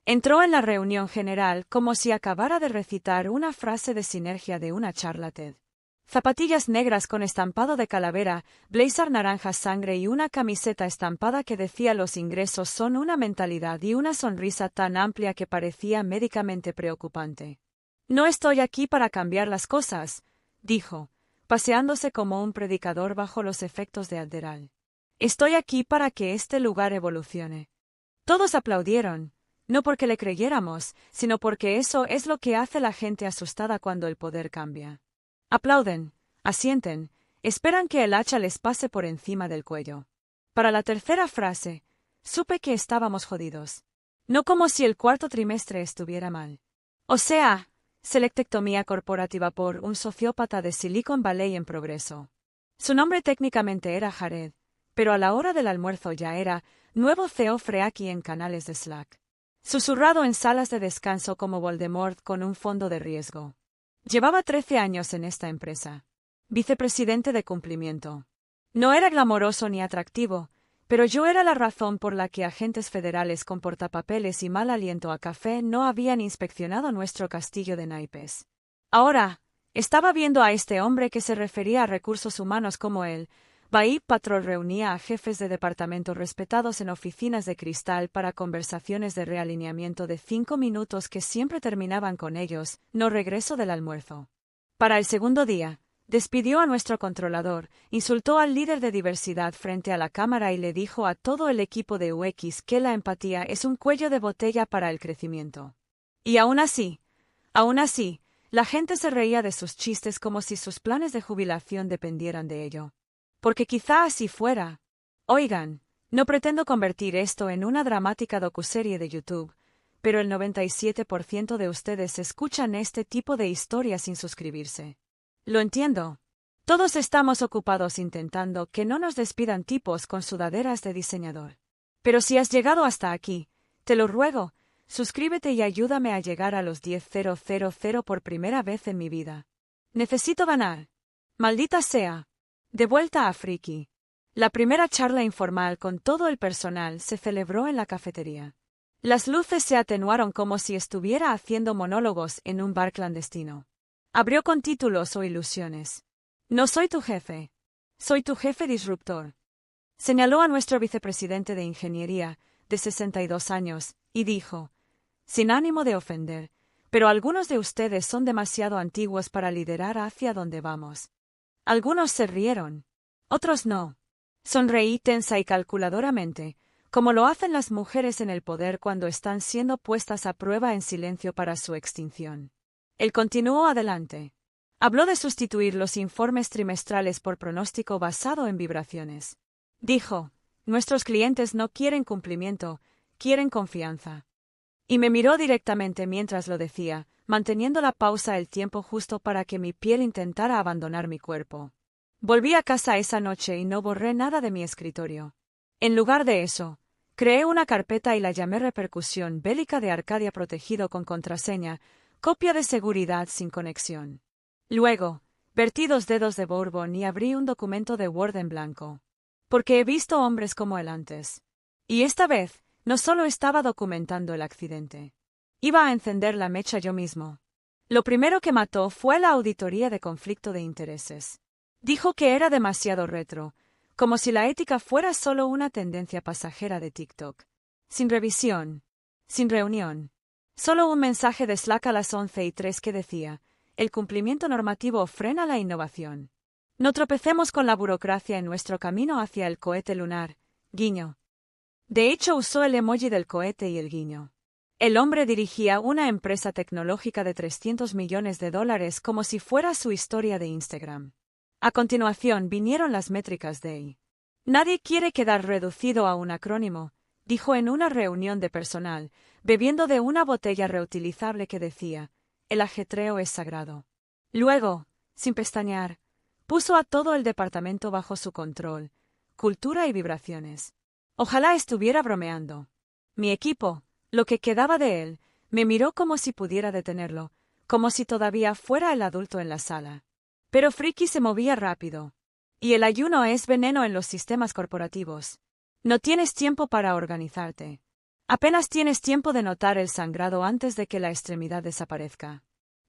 Entró en la reunión general como si acabara de recitar una frase de sinergia de una charla TED. Zapatillas negras con estampado de calavera, blazer naranja sangre y una camiseta estampada que decía los ingresos son una mentalidad y una sonrisa tan amplia que parecía médicamente preocupante. No estoy aquí para cambiar las cosas, dijo, paseándose como un predicador bajo los efectos de Adderall. Estoy aquí para que este lugar evolucione. Todos aplaudieron, no porque le creyéramos, sino porque eso es lo que hace la gente asustada cuando el poder cambia. Aplauden, asienten, esperan que el hacha les pase por encima del cuello. Para la tercera frase, supe que estábamos jodidos. No como si el cuarto trimestre estuviera mal. O sea, selectectomía corporativa por un sociópata de Silicon Valley en progreso. Su nombre técnicamente era Jared, pero a la hora del almuerzo ya era nuevo CEO Freaky en canales de Slack. Susurrado en salas de descanso como Voldemort con un fondo de riesgo. Llevaba 13 años en esta empresa. Vicepresidente de cumplimiento. No era glamoroso ni atractivo, pero yo era la razón por la que agentes federales con portapapeles y mal aliento a café no habían inspeccionado nuestro castillo de naipes. Ahora, estaba viendo a este hombre que se refería a recursos humanos como él. Bay Patrol reunía a jefes de departamento respetados en oficinas de cristal para conversaciones de realineamiento de 5 minutos que siempre terminaban con ellos, no regreso del almuerzo. Para el segundo día, despidió a nuestro controlador, insultó al líder de diversidad frente a la cámara y le dijo a todo el equipo de UX que la empatía es un cuello de botella para el crecimiento. Y aún así, la gente se reía de sus chistes como si sus planes de jubilación dependieran de ello. Porque quizá así fuera. Oigan, no pretendo convertir esto en una dramática docuserie de YouTube, pero el 97% de ustedes escuchan este tipo de historias sin suscribirse. Lo entiendo. Todos estamos ocupados intentando que no nos despidan tipos con sudaderas de diseñador. Pero si has llegado hasta aquí, te lo ruego, suscríbete y ayúdame a llegar a los 10.000 por primera vez en mi vida. Necesito ganar. Maldita sea. De vuelta a Freaky. La primera charla informal con todo el personal se celebró en la cafetería. Las luces se atenuaron como si estuviera haciendo monólogos en un bar clandestino. Abrió con títulos o ilusiones. No soy tu jefe. Soy tu jefe disruptor. Señaló a nuestro vicepresidente de ingeniería, de 62 años, y dijo, sin ánimo de ofender, pero algunos de ustedes son demasiado antiguos para liderar hacia donde vamos. Algunos se rieron. Otros no. Sonreí tensa y calculadoramente, como lo hacen las mujeres en el poder cuando están siendo puestas a prueba en silencio para su extinción. Él continuó adelante. Habló de sustituir los informes trimestrales por pronóstico basado en vibraciones. Dijo, nuestros clientes no quieren cumplimiento, quieren confianza. Y me miró directamente mientras lo decía, manteniendo la pausa el tiempo justo para que mi piel intentara abandonar mi cuerpo. Volví a casa esa noche y no borré nada de mi escritorio. En lugar de eso, creé una carpeta y la llamé Repercusión Bélica de Arcadia protegido con contraseña, copia de seguridad sin conexión. Luego, vertí 2 dedos de bourbon y abrí un documento de Word en blanco. Porque he visto hombres como él antes. Y esta vez, no solo estaba documentando el accidente. Iba a encender la mecha yo mismo. Lo primero que mató fue la auditoría de conflicto de intereses. Dijo que era demasiado retro, como si la ética fuera solo una tendencia pasajera de TikTok. Sin revisión. Sin reunión. Solo un mensaje de Slack a las 11:03 que decía, el cumplimiento normativo frena la innovación. No tropecemos con la burocracia en nuestro camino hacia el cohete lunar, guiño. De hecho usó el emoji del cohete y el guiño. El hombre dirigía una empresa tecnológica de $300 millones como si fuera su historia de Instagram. A continuación vinieron las métricas de Nadie quiere quedar reducido a un acrónimo, dijo en una reunión de personal, bebiendo de una botella reutilizable que decía, el ajetreo es sagrado. Luego, sin pestañear, puso a todo el departamento bajo su control, cultura y vibraciones. Ojalá estuviera bromeando. Mi equipo, lo que quedaba de él, me miró como si pudiera detenerlo, como si todavía fuera el adulto en la sala. Pero Freaky se movía rápido. Y el ayuno es veneno en los sistemas corporativos. No tienes tiempo para organizarte. Apenas tienes tiempo de notar el sangrado antes de que la extremidad desaparezca.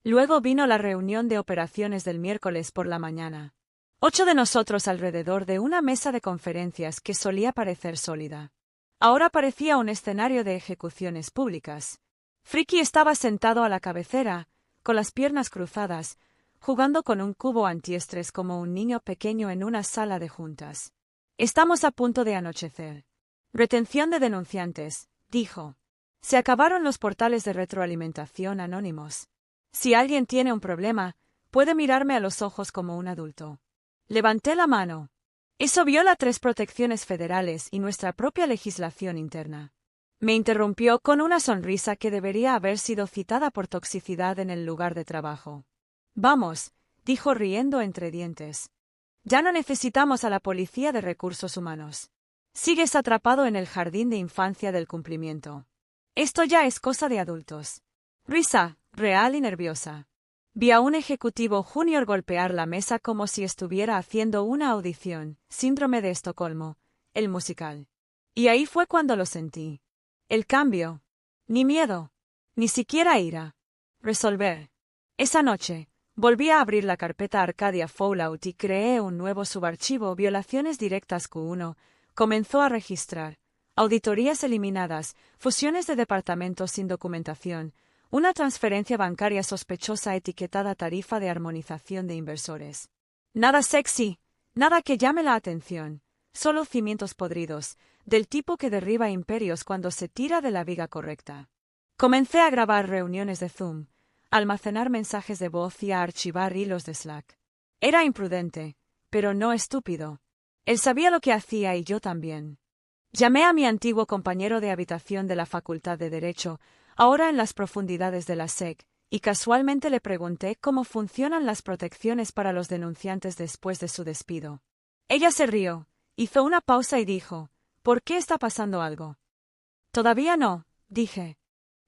Luego vino la reunión de operaciones del miércoles por la mañana. 8 de nosotros alrededor de una mesa de conferencias que solía parecer sólida. Ahora parecía un escenario de ejecuciones públicas. Friki estaba sentado a la cabecera, con las piernas cruzadas, jugando con un cubo antiestrés como un niño pequeño en una sala de juntas. Estamos a punto de anochecer. Retención de denunciantes, dijo. Se acabaron los portales de retroalimentación anónimos. Si alguien tiene un problema, puede mirarme a los ojos como un adulto. Levanté la mano. Eso viola 3 protecciones federales y nuestra propia legislación interna. Me interrumpió con una sonrisa que debería haber sido citada por toxicidad en el lugar de trabajo. Vamos, dijo riendo entre dientes. Ya no necesitamos a la policía de recursos humanos. Sigues atrapado en el jardín de infancia del cumplimiento. Esto ya es cosa de adultos. Risa, real y nerviosa. Vi a un ejecutivo junior golpear la mesa como si estuviera haciendo una audición, Síndrome de Estocolmo, el musical. Y ahí fue cuando lo sentí. El cambio. Ni miedo. Ni siquiera ira. Resolver. Esa noche, volví a abrir la carpeta Arcadia Fallout y creé un nuevo subarchivo Violaciones Directas Q1. Comenzó a registrar. Auditorías eliminadas, fusiones de departamentos sin documentación, una transferencia bancaria sospechosa etiquetada tarifa de armonización de inversores. Nada sexy, nada que llame la atención, solo cimientos podridos, del tipo que derriba imperios cuando se tira de la viga correcta. Comencé a grabar reuniones de Zoom, a almacenar mensajes de voz y a archivar hilos de Slack. Era imprudente, pero no estúpido. Él sabía lo que hacía y yo también. Llamé a mi antiguo compañero de habitación de la Facultad de Derecho, ahora en las profundidades de la SEC, y casualmente le pregunté cómo funcionan las protecciones para los denunciantes después de su despido. Ella se rió, hizo una pausa y dijo, ¿por qué está pasando algo? Todavía no, dije.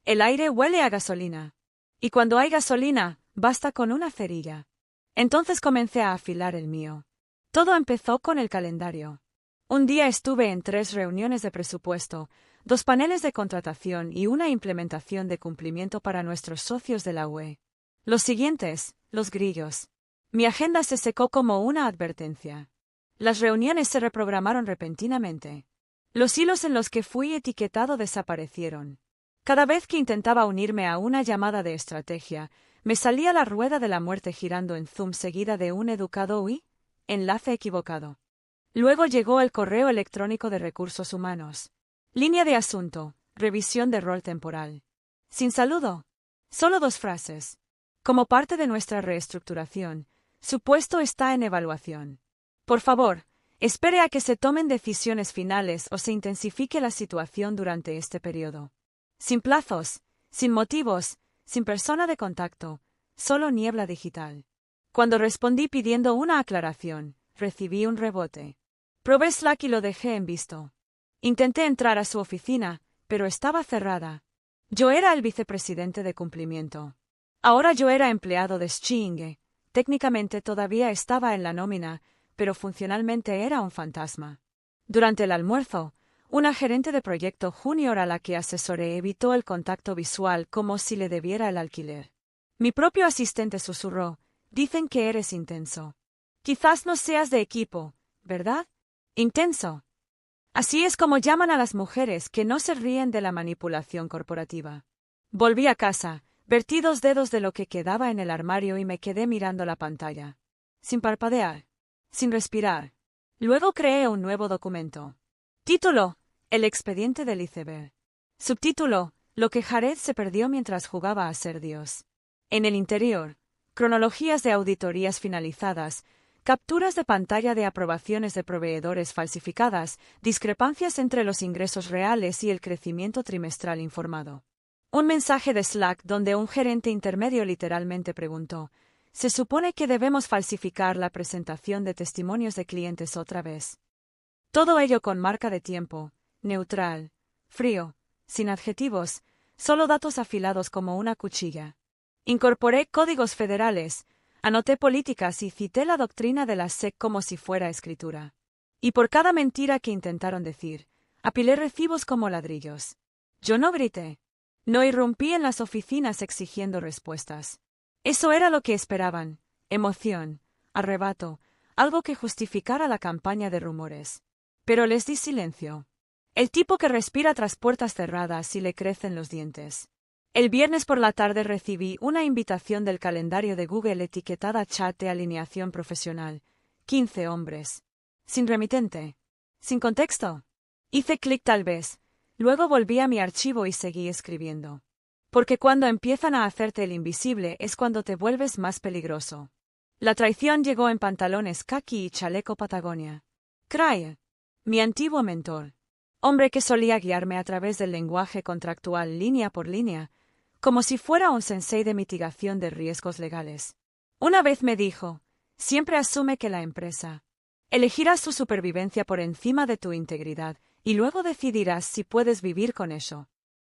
El aire huele a gasolina. Y cuando hay gasolina, basta con una cerilla. Entonces comencé a afilar el mío. Todo empezó con el calendario. Un día estuve en 3 reuniones de presupuesto, 2 paneles de contratación y una implementación de cumplimiento para nuestros socios de la UE. Los siguientes, los grillos. Mi agenda se secó como una advertencia. Las reuniones se reprogramaron repentinamente. Los hilos en los que fui etiquetado desaparecieron. Cada vez que intentaba unirme a una llamada de estrategia, me salía la rueda de la muerte girando en Zoom seguida de un educado UI, enlace equivocado. Luego llegó el correo electrónico de recursos humanos. Línea de asunto, revisión de rol temporal. Sin saludo. Solo 2 frases. Como parte de nuestra reestructuración, su puesto está en evaluación. Por favor, espere a que se tomen decisiones finales o se intensifique la situación durante este periodo. Sin plazos, sin motivos, sin persona de contacto, solo niebla digital. Cuando respondí pidiendo una aclaración, recibí un rebote. Probé Slack y lo dejé en visto. Intenté entrar a su oficina, pero estaba cerrada. Yo era el vicepresidente de cumplimiento. Ahora yo era empleado de Sching. Técnicamente todavía estaba en la nómina, pero funcionalmente era un fantasma. Durante el almuerzo, una gerente de proyecto junior a la que asesoré evitó el contacto visual como si le debiera el alquiler. Mi propio asistente susurró, dicen que eres intenso. Quizás no seas de equipo, ¿verdad? Intenso. Así es como llaman a las mujeres que no se ríen de la manipulación corporativa. Volví a casa, vertí 2 dedos de lo que quedaba en el armario y me quedé mirando la pantalla. Sin parpadear. Sin respirar. Luego creé un nuevo documento. Título: El expediente del iceberg. Subtítulo: Lo que Jared se perdió mientras jugaba a ser Dios. En el interior, cronologías de auditorías finalizadas, capturas de pantalla de aprobaciones de proveedores falsificadas, discrepancias entre los ingresos reales y el crecimiento trimestral informado. Un mensaje de Slack donde un gerente intermedio literalmente preguntó, ¿se supone que debemos falsificar la presentación de testimonios de clientes otra vez? Todo ello con marca de tiempo, neutral, frío, sin adjetivos, solo datos afilados como una cuchilla. Incorporé códigos federales, anoté políticas y cité la doctrina de la SEC como si fuera escritura. Y por cada mentira que intentaron decir, apilé recibos como ladrillos. Yo no grité. No irrumpí en las oficinas exigiendo respuestas. Eso era lo que esperaban: emoción, arrebato, algo que justificara la campaña de rumores. Pero les di silencio. El tipo que respira tras puertas cerradas y le crecen los dientes. El viernes por la tarde recibí una invitación del calendario de Google etiquetada Chat de alineación profesional. 15 hombres. Sin remitente. Sin contexto. Hice clic tal vez. Luego volví a mi archivo y seguí escribiendo. Porque cuando empiezan a hacerte el invisible es cuando te vuelves más peligroso. La traición llegó en pantalones caqui y chaleco Patagonia. Cray, mi antiguo mentor. Hombre que solía guiarme a través del lenguaje contractual línea por línea, como si fuera un sensei de mitigación de riesgos legales. Una vez me dijo: siempre asume que la empresa elegirá su supervivencia por encima de tu integridad, y luego decidirás si puedes vivir con eso.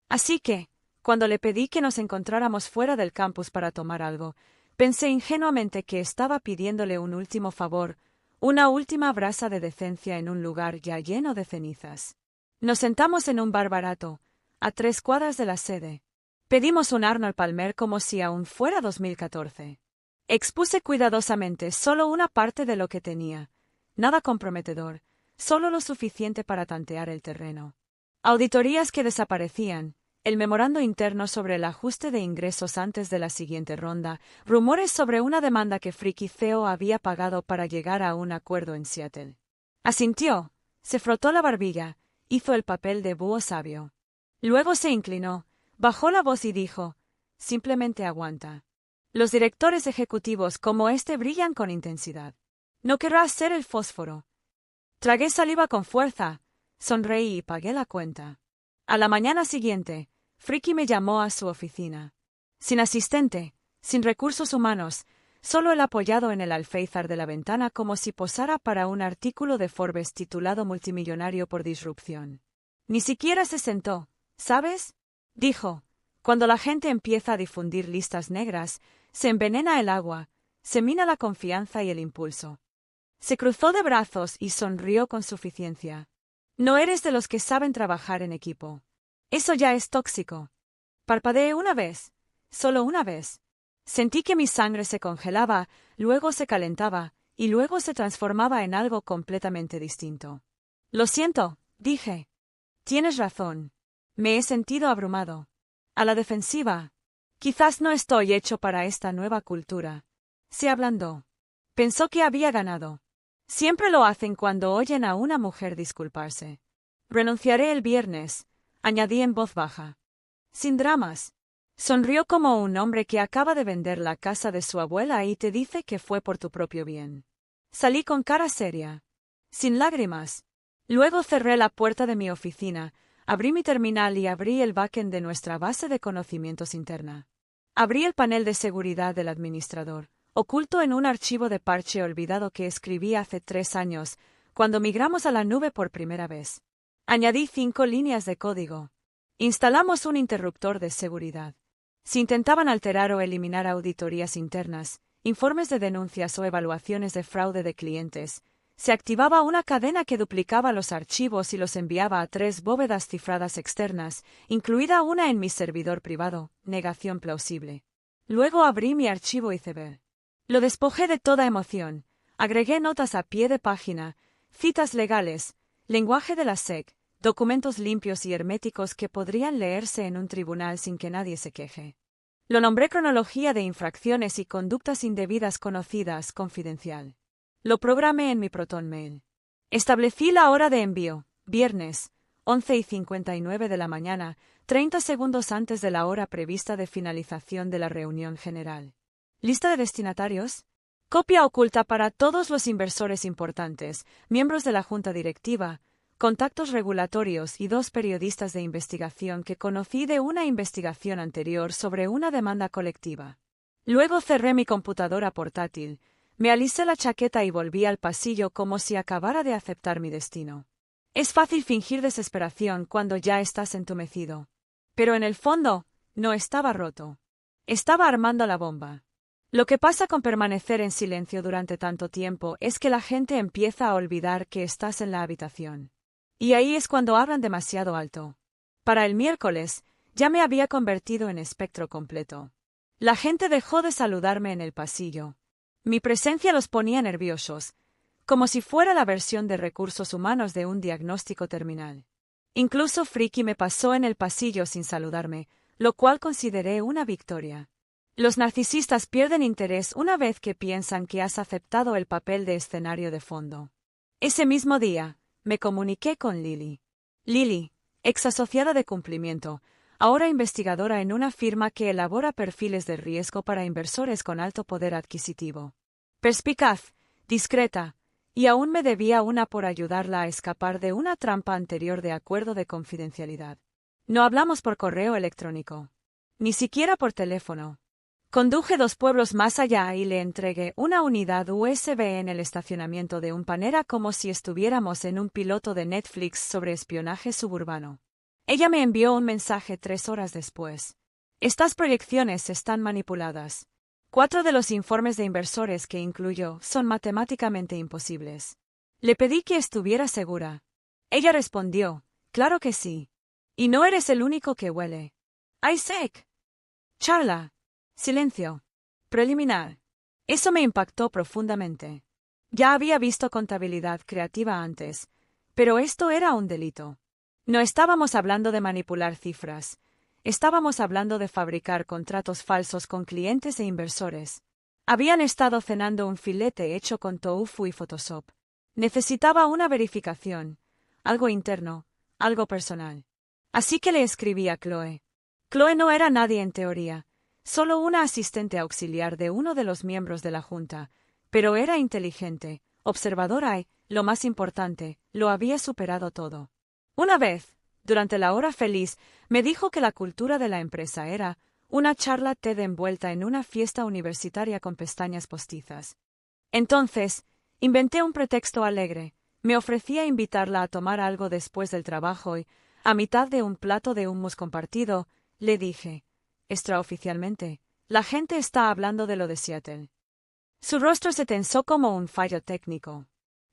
Así que, cuando le pedí que nos encontráramos fuera del campus para tomar algo, pensé ingenuamente que estaba pidiéndole un último favor, una última brasa de decencia en un lugar ya lleno de cenizas. Nos sentamos en un bar barato, a 3 cuadras de la sede. Pedimos un Arnold Palmer como si aún fuera 2014. Expuse cuidadosamente solo una parte de lo que tenía. Nada comprometedor, solo lo suficiente para tantear el terreno. Auditorías que desaparecían, el memorando interno sobre el ajuste de ingresos antes de la siguiente ronda, rumores sobre una demanda que Freaky CEO había pagado para llegar a un acuerdo en Seattle. Asintió, se frotó la barbilla, hizo el papel de búho sabio. Luego se inclinó, bajó la voz y dijo: simplemente aguanta. Los directores ejecutivos como este brillan con intensidad. No querrás ser el fósforo. Tragué saliva con fuerza, sonreí y pagué la cuenta. A la mañana siguiente, Freaky me llamó a su oficina. Sin asistente, sin recursos humanos, solo el apoyado en el alféizar de la ventana como si posara para un artículo de Forbes titulado Multimillonario por disrupción. Ni siquiera se sentó, ¿sabes? Dijo: cuando la gente empieza a difundir listas negras, se envenena el agua, se mina la confianza y el impulso. Se cruzó de brazos y sonrió con suficiencia. No eres de los que saben trabajar en equipo. Eso ya es tóxico. Parpadeé una vez, solo una vez. Sentí que mi sangre se congelaba, luego se calentaba, y luego se transformaba en algo completamente distinto. Lo siento, dije. Tienes razón. Me he sentido abrumado. A la defensiva. Quizás no estoy hecho para esta nueva cultura. Se ablandó. Pensó que había ganado. Siempre lo hacen cuando oyen a una mujer disculparse. Renunciaré el viernes, añadí en voz baja. Sin dramas. Sonrió como un hombre que acaba de vender la casa de su abuela y te dice que fue por tu propio bien. Salí con cara seria. Sin lágrimas. Luego cerré la puerta de mi oficina, abrí mi terminal y abrí el backend de nuestra base de conocimientos interna. Abrí el panel de seguridad del administrador, oculto en un archivo de parche olvidado que escribí hace 3 años, cuando migramos a la nube por primera vez. Añadí 5 líneas de código. Instalamos un interruptor de seguridad. Si intentaban alterar o eliminar auditorías internas, informes de denuncias o evaluaciones de fraude de clientes, se activaba una cadena que duplicaba los archivos y los enviaba a 3 bóvedas cifradas externas, incluida una en mi servidor privado, negación plausible. Luego abrí mi archivo iceberg. Lo despojé de toda emoción, agregué notas a pie de página, citas legales, lenguaje de la SEC, documentos limpios y herméticos que podrían leerse en un tribunal sin que nadie se queje. Lo nombré cronología de infracciones y conductas indebidas conocidas confidencial. Lo programé en mi ProtonMail. Establecí la hora de envío, viernes, 11:59 de la mañana, 30 segundos antes de la hora prevista de finalización de la reunión general. ¿Lista de destinatarios? Copia oculta para todos los inversores importantes, miembros de la junta directiva, contactos regulatorios y 2 periodistas de investigación que conocí de una investigación anterior sobre una demanda colectiva. Luego cerré mi computadora portátil, me alisé la chaqueta y volví al pasillo como si acabara de aceptar mi destino. Es fácil fingir desesperación cuando ya estás entumecido. Pero en el fondo, no estaba roto. Estaba armando la bomba. Lo que pasa con permanecer en silencio durante tanto tiempo es que la gente empieza a olvidar que estás en la habitación. Y ahí es cuando hablan demasiado alto. Para el miércoles, ya me había convertido en espectro completo. La gente dejó de saludarme en el pasillo. Mi presencia los ponía nerviosos, como si fuera la versión de recursos humanos de un diagnóstico terminal. Incluso Friki me pasó en el pasillo sin saludarme, lo cual consideré una victoria. Los narcisistas pierden interés una vez que piensan que has aceptado el papel de escenario de fondo. Ese mismo día, me comuniqué con Lily. Lily, ex asociada de cumplimiento, ahora investigadora en una firma que elabora perfiles de riesgo para inversores con alto poder adquisitivo. Perspicaz, discreta, y aún me debía una por ayudarla a escapar de una trampa anterior de acuerdo de confidencialidad. No hablamos por correo electrónico. Ni siquiera por teléfono. Conduje 2 pueblos más allá y le entregué una unidad USB en el estacionamiento de un Panera como si estuviéramos en un piloto de Netflix sobre espionaje suburbano. Ella me envió un mensaje 3 horas después. Estas proyecciones están manipuladas. 4 de los informes de inversores que incluyó son matemáticamente imposibles. Le pedí que estuviera segura. Ella respondió, claro que sí. Y no eres el único que huele. Isaac. Charla. Silencio. Preliminar. Eso me impactó profundamente. Ya había visto contabilidad creativa antes, pero esto era un delito. No estábamos hablando de manipular cifras. Estábamos hablando de fabricar contratos falsos con clientes e inversores. Habían estado cenando un filete hecho con tofu y Photoshop. Necesitaba una verificación, algo interno, algo personal. Así que le escribí a Chloe. Chloe no era nadie en teoría, solo una asistente auxiliar de uno de los miembros de la junta, pero era inteligente, observadora y, lo más importante, lo había superado todo. Una vez, durante la hora feliz, me dijo que la cultura de la empresa era una charla TED envuelta en una fiesta universitaria con pestañas postizas. Entonces, inventé un pretexto alegre. Me ofrecía invitarla a tomar algo después del trabajo y, a mitad de un plato de hummus compartido, le dije, extraoficialmente, la gente está hablando de lo de Seattle. Su rostro se tensó como un fallo técnico.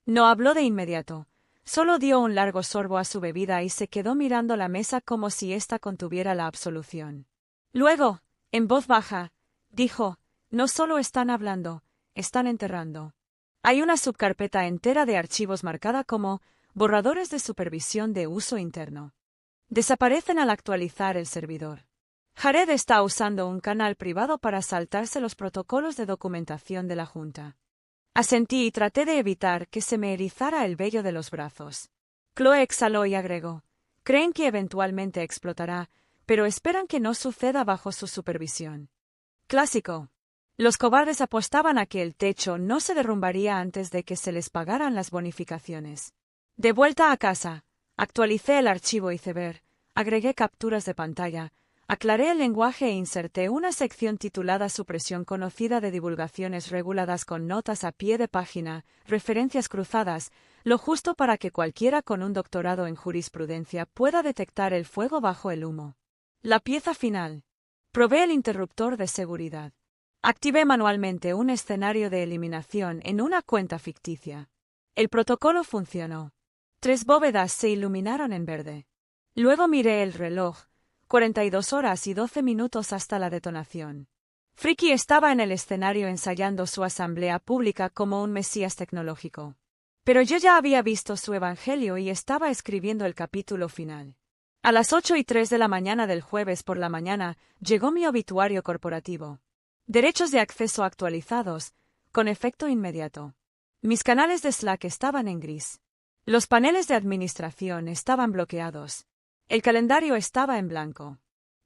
No habló de inmediato. Solo dio un largo sorbo a su bebida y se quedó mirando la mesa como si ésta contuviera la absolución. Luego, en voz baja, dijo, no solo están hablando, están enterrando. Hay una subcarpeta entera de archivos marcada como borradores de supervisión de uso interno. Desaparecen al actualizar el servidor. Jared está usando un canal privado para saltarse los protocolos de documentación de la Junta. Asentí y traté de evitar que se me erizara el vello de los brazos. Chloe exhaló y agregó, creen que eventualmente explotará, pero esperan que no suceda bajo su supervisión. Clásico. Los cobardes apostaban a que el techo no se derrumbaría antes de que se les pagaran las bonificaciones. De vuelta a casa, actualicé el archivo iceberg, agregué capturas de pantalla, aclaré el lenguaje e inserté una sección titulada Supresión conocida de divulgaciones reguladas con notas a pie de página, referencias cruzadas, lo justo para que cualquiera con un doctorado en jurisprudencia pueda detectar el fuego bajo el humo. La pieza final. Probé el interruptor de seguridad. Activé manualmente un escenario de eliminación en una cuenta ficticia. El protocolo funcionó. 3 bóvedas se iluminaron en verde. Luego miré el reloj. 42 horas y 12 minutos hasta la detonación. Friki estaba en el escenario ensayando su asamblea pública como un mesías tecnológico. Pero yo ya había visto su evangelio y estaba escribiendo el capítulo final. A las 8:03 de la mañana del jueves por la mañana llegó mi obituario corporativo. Derechos de acceso actualizados, con efecto inmediato. Mis canales de Slack estaban en gris. Los paneles de administración estaban bloqueados. El calendario estaba en blanco.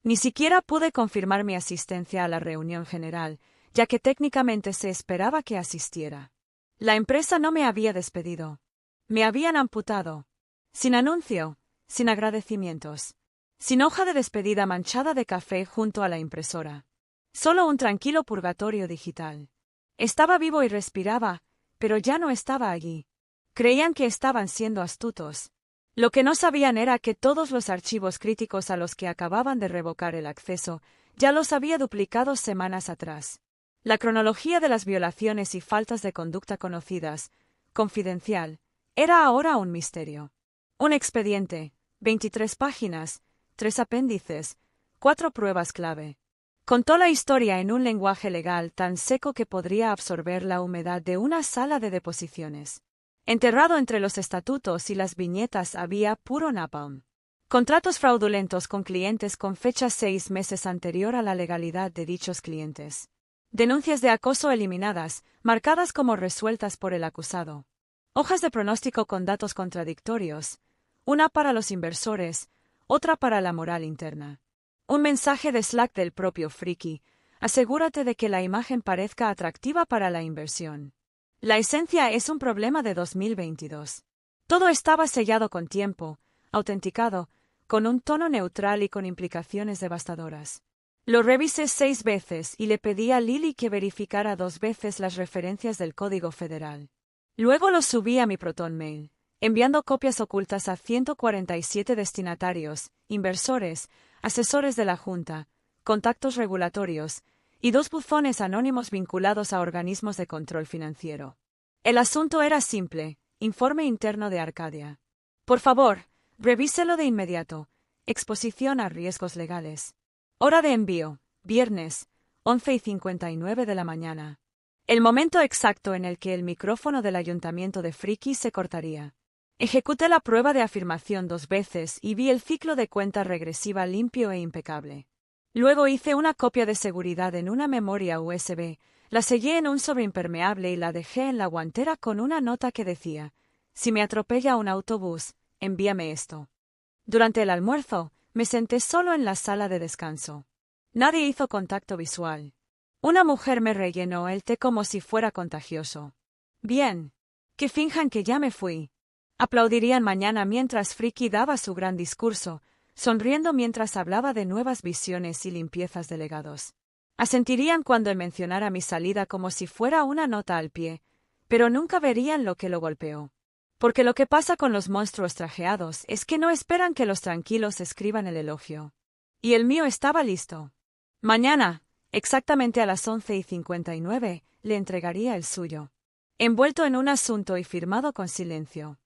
Ni siquiera pude confirmar mi asistencia a la reunión general, ya que técnicamente se esperaba que asistiera. La empresa no me había despedido. Me habían amputado. Sin anuncio, sin agradecimientos. Sin hoja de despedida manchada de café junto a la impresora. Solo un tranquilo purgatorio digital. Estaba vivo y respiraba, pero ya no estaba allí. Creían que estaban siendo astutos. Lo que no sabían era que todos los archivos críticos a los que acababan de revocar el acceso ya los había duplicado semanas atrás. La cronología de las violaciones y faltas de conducta conocidas, confidencial, era ahora un misterio. Un expediente, 23 páginas, 3 apéndices, 4 pruebas clave. Contó la historia en un lenguaje legal tan seco que podría absorber la humedad de una sala de deposiciones. Enterrado entre los estatutos y las viñetas había puro napalm. Contratos fraudulentos con clientes con fecha 6 meses anterior a la legalidad de dichos clientes. Denuncias de acoso eliminadas, marcadas como resueltas por el acusado. Hojas de pronóstico con datos contradictorios, una para los inversores, otra para la moral interna. Un mensaje de Slack del propio Friki: asegúrate de que la imagen parezca atractiva para la inversión. La esencia es un problema de 2022. Todo estaba sellado con tiempo, autenticado, con un tono neutral y con implicaciones devastadoras. Lo revisé 6 veces y le pedí a Lily que verificara 2 veces las referencias del Código Federal. Luego lo subí a mi ProtonMail, enviando copias ocultas a 147 destinatarios, inversores, asesores de la Junta, contactos regulatorios, y 2 buzones anónimos vinculados a organismos de control financiero. El asunto era simple: informe interno de Arcadia. Por favor, revíselo de inmediato. Exposición a riesgos legales. Hora de envío: viernes, 11:59 de la mañana. El momento exacto en el que el micrófono del ayuntamiento de Friki se cortaría. Ejecuté la prueba de afirmación 2 veces y vi el ciclo de cuenta regresiva limpio e impecable. Luego hice una copia de seguridad en una memoria USB, la sellé en un sobreimpermeable y la dejé en la guantera con una nota que decía: si me atropella un autobús, envíame esto. Durante el almuerzo, me senté solo en la sala de descanso. Nadie hizo contacto visual. Una mujer me rellenó el té como si fuera contagioso. Bien. Que finjan que ya me fui. Aplaudirían mañana mientras Friki daba su gran discurso, sonriendo mientras hablaba de nuevas visiones y limpiezas de legados. Asentirían cuando mencionara mi salida como si fuera una nota al pie, pero nunca verían lo que lo golpeó. Porque lo que pasa con los monstruos trajeados es que no esperan que los tranquilos escriban el elogio. Y el mío estaba listo. Mañana, exactamente a las 11:59, le entregaría el suyo. Envuelto en un asunto y firmado con silencio.